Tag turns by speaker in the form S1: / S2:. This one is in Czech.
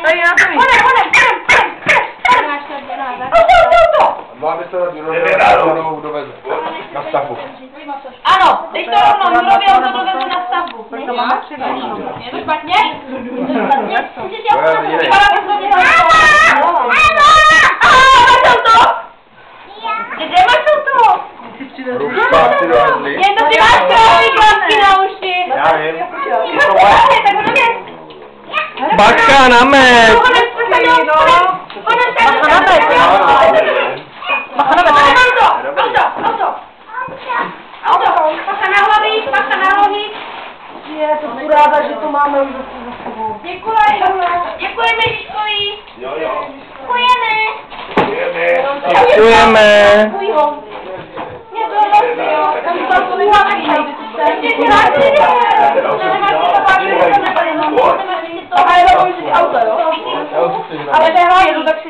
S1: Tady na to.
S2: Máme se na Jurově doveze. Na stavbu.
S1: Ano, teď to rovnou, Jurově to doveze na stavbu.
S3: To máme přidat.
S1: Je to špatně?
S2: Ruška,
S1: to ty máš králový klapky na uši.
S2: já vím.
S4: Bacha na meč!
S3: Je to ráda, že to máme už za sebou.
S1: Děkujeme Žižkovi.
S4: Děkujeme.
S3: Ale nehraje, tak si